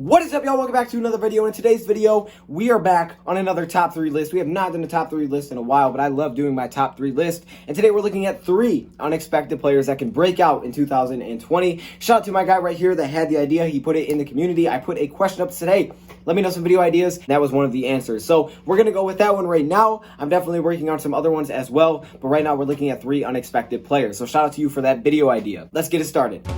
What is up, y'all? Welcome back to another video. In today's video, we are back on another top 3 list. We have not done a top 3 list in a while, but I love doing my top 3 list. And today we're looking at 3 unexpected players that can break out in 2020. Shout out to my guy right here that had the idea. He put it in the community. I put a question up today. Let me know some video ideas. That was one of the answers. So we're going to go with that one right now. I'm definitely working on some other ones as well. But right now we're looking at 3 unexpected players. So shout out to you for that video idea. Let's get it started.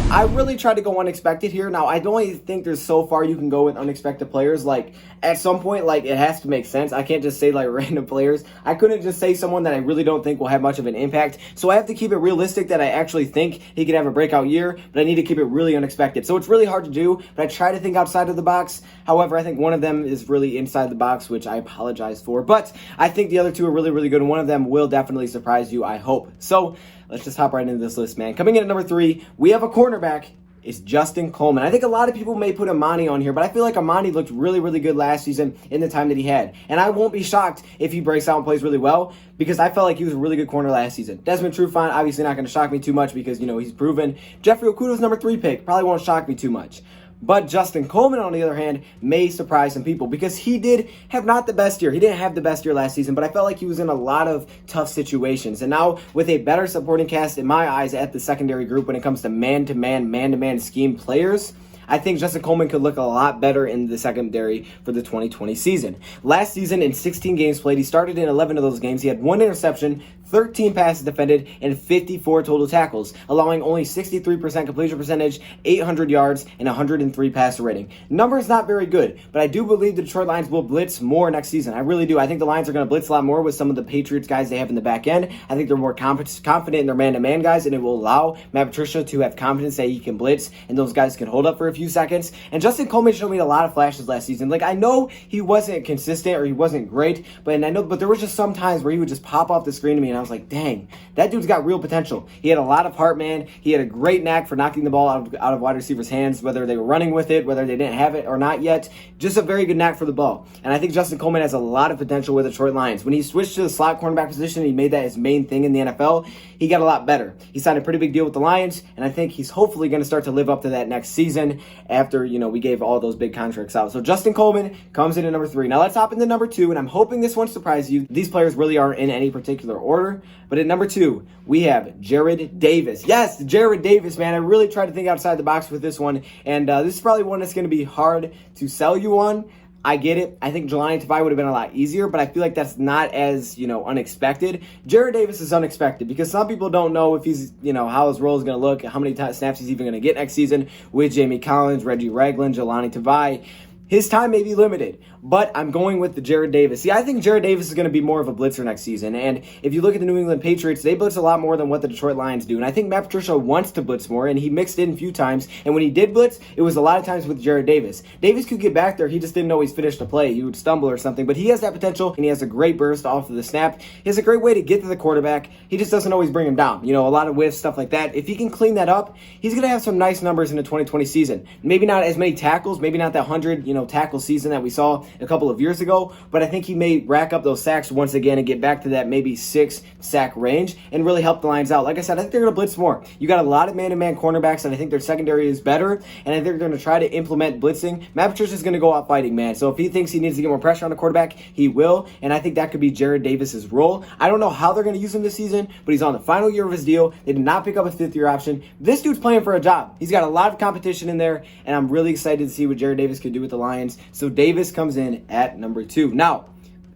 I really tried to go unexpected here. Now, I don't think there's so far you can go with unexpected players. Like, at some point, like, it has to make sense. I can't just say, like, random players. I couldn't just say someone that I really don't think will have much of an impact. So I have to keep it realistic that I actually think he could have a breakout year, but I need to keep it really unexpected. So it's really hard to do, but I try to think outside of the box. However, I think one of them is really inside the box, which I apologize for. But I think the other 2 are really, really good, and one of them will definitely surprise you, I hope. So let's just hop right into this list, man. Coming in at number 3, we have a cornerback. It's Justin Coleman. I think a lot of people may put Amani on here, but I feel like Amani looked really, really good last season in the time that he had. And I won't be shocked if he breaks out and plays really well, because I felt like he was a really good corner last season. Desmond Trufant, obviously not going to shock me too much because, you know, he's proven. Jeffrey Okuda's number 3 pick probably won't shock me too much. But Justin Coleman, on the other hand, may surprise some people because he did have not the best year. He didn't have the best year last season, but I felt like he was in a lot of tough situations. And now with a better supporting cast, in my eyes, at the secondary group when it comes to man-to-man scheme players, I think Justin Coleman could look a lot better in the secondary for the 2020 season. Last season, in 16 games played, he started in 11 of those games. He had 1 interception, 13 passes defended, and 54 total tackles, allowing only 63% completion percentage, 800 yards, and 103 passer rating. Numbers not very good, but I do believe the Detroit Lions will blitz more next season. I really do. I think the Lions are going to blitz a lot more with some of the Patriots guys they have in the back end. I think they're more confident in their man-to-man guys, and it will allow Matt Patricia to have confidence that he can blitz, and those guys can hold up for a few seconds. And Justin Coleman showed me a lot of flashes last season. Like, I know he wasn't consistent or he wasn't great, but there was just some times where he would just pop off the screen to me, and I was like, dang, that dude's got real potential. He had a lot of heart, man. He had a great knack for knocking the ball out of wide receivers' hands, whether they were running with it, whether they didn't have it or not yet. Just a very good knack for the ball. And I think Justin Coleman has a lot of potential with the Detroit Lions. When he switched to the slot cornerback position, he made that his main thing in the NFL. He got a lot better. He signed a pretty big deal with the Lions, and I think he's hopefully going to start to live up to that next season after, you know, we gave all those big contracts out. So Justin Coleman comes in at number 3. Now let's hop into number 2, and I'm hoping this one surprises you. These players really aren't in any particular order, but at number 2, we have Jarrad Davis. Yes, Jarrad Davis, man. I really tried to think outside the box with this one, and this is probably one that's going to be hard to sell you on. I get it. I think Jelani Tavai would have been a lot easier, but I feel like that's not as, you know, unexpected. Jarrad Davis is unexpected because some people don't know if he's, you know, how his role is going to look, how many snaps he's even going to get next season with Jamie Collins, Reggie Ragland, Jelani Tavai. His time may be limited, but I'm going with the Jarrad Davis. See, I think Jarrad Davis is going to be more of a blitzer next season, and if you look at the New England Patriots, they blitz a lot more than what the Detroit Lions do, and I think Matt Patricia wants to blitz more, and he mixed in a few times, and when he did blitz, it was a lot of times with Jarrad Davis. Davis could get back there, he just didn't know he's finished a play. He would stumble or something, but he has that potential, and he has a great burst off of the snap. He has a great way to get to the quarterback. He just doesn't always bring him down. You know, a lot of whiffs, stuff like that. If he can clean that up, he's going to have some nice numbers in the 2020 season. Maybe not as many tackles, maybe not that 100, you know, tackle season that we saw a couple of years ago, but I think he may rack up those sacks once again and get back to that maybe 6 sack range and really help the Lions out. Like I said, I think they're going to blitz more. You got a lot of man-to-man cornerbacks, and I think their secondary is better, and I think they're going to try to implement blitzing. Matt Patricia is going to go out fighting, man. So if he thinks he needs to get more pressure on the quarterback, he will, and I think that could be Jarrad Davis's role. I don't know how they're going to use him this season, but he's on the final year of his deal. They did not pick up a 5th-year option. This dude's playing for a job. He's got a lot of competition in there, and I'm really excited to see what Jarrad Davis could do with the Lions. So Davis comes in at number 2. Now,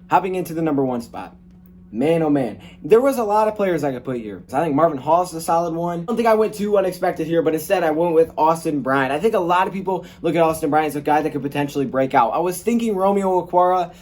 hopping into the number 1 spot. Man, oh man. There was a lot of players I could put here. I think Marvin Hall is a solid one. I don't think I went too unexpected here, but instead I went with Austin Bryant. I think a lot of people look at Austin Bryant as a guy that could potentially break out. I was thinking Romeo Okwara,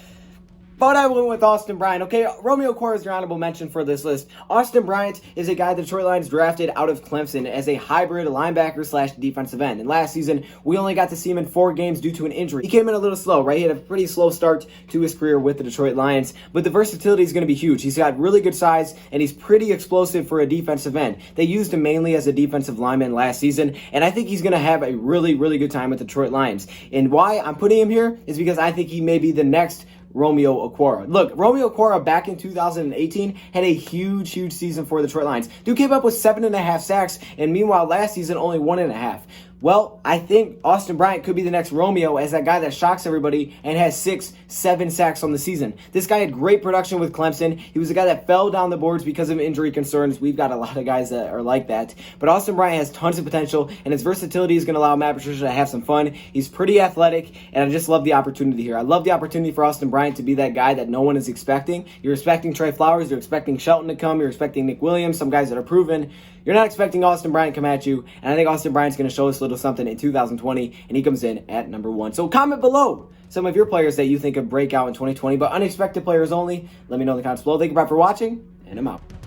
but I went with Austin Bryant. Okay, Romeo Okwara is your honorable mention for this list. Austin Bryant is a guy the Detroit Lions drafted out of Clemson as a hybrid linebacker slash defensive end. And last season, we only got to see him in 4 games due to an injury. He came in a little slow, right? He had a pretty slow start to his career with the Detroit Lions, but the versatility is going to be huge. He's got really good size, and he's pretty explosive for a defensive end. They used him mainly as a defensive lineman last season, and I think he's going to have a really, really good time with the Detroit Lions. And why I'm putting him here is because I think he may be the next Romeo Okwara. Look, Romeo Okwara back in 2018 had a huge season for the Detroit Lions. Dude came up with 7.5 sacks, and meanwhile last season only 1.5. Well, I think Austin Bryant could be the next Romeo as that guy that shocks everybody and has 6-7 sacks on the season. This guy had great production with Clemson. He was a guy that fell down the boards because of injury concerns. We've got a lot of guys that are like that. But Austin Bryant has tons of potential, and his versatility is going to allow Matt Patricia to have some fun. He's pretty athletic, and I just love the opportunity here. I love the opportunity for Austin Bryant to be that guy that no one is expecting. You're expecting Trey Flowers. You're expecting Shelton to come. You're expecting Nick Williams, some guys that are proven. You're not expecting Austin Bryant to come at you, and I think Austin Bryant's going to show us a little something in 2020, and he comes in at number 1. So comment below some of your players that you think of breakout in 2020, but unexpected players only. Let me know in the comments below. Thank you, Bryant, for watching, and I'm out.